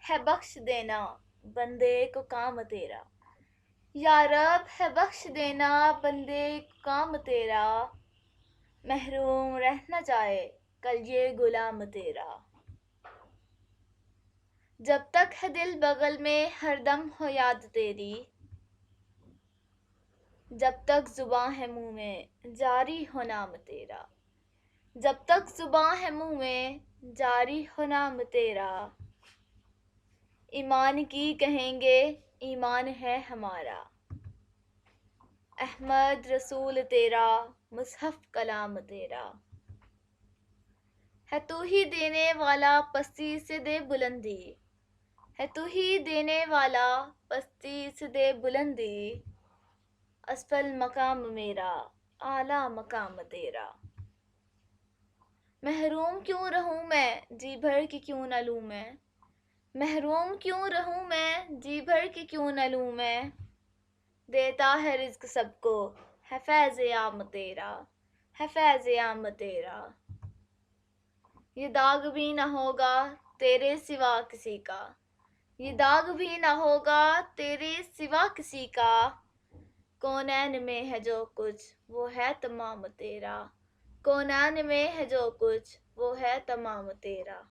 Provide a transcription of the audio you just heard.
ہے بخش دینا بندے کو کام تیرا، یا رب ہے بخش دینا بندے کو کام تیرا، محروم رہ نہ جائے کل یہ غلام تیرا، جب تک ہے دل بغل میں ہر دم ہو یاد تیری، جب تک زباں ہے منہ میں جاری ہو نام تیرا، جب تک زباں ہے منہ میں جاری ہو نام تیرا، ایمان کی کہیں گے ایمان ہے ہمارا، احمد رسول تیرا مصحف کلام تیرا، ہے تو ہی دینے والا پستی سے دے بلندی، ہے تو ہی دینے والا پستی سے دے بلندی، اسفل مقام میرا اعلیٰ مقام تیرا، محروم کیوں رہوں میں جی بھر کے کیوں نہ لوں میں، محروم کیوں رہوں میں جی بھر کے کیوں نہ لوں میں، دیتا ہے رزق سب کو ہے فیض عام تیرا، ہے فیض عام تیرا، یہ داغ بھی نہ ہوگا تیرے سوا کسی کا، یہ داغ بھی نہ ہوگا تیرے سوا کسی کا، کونین میں ہے جو کچھ وہ ہے تمام تیرا، کونین میں ہے جو کچھ وہ ہے تمام تیرا۔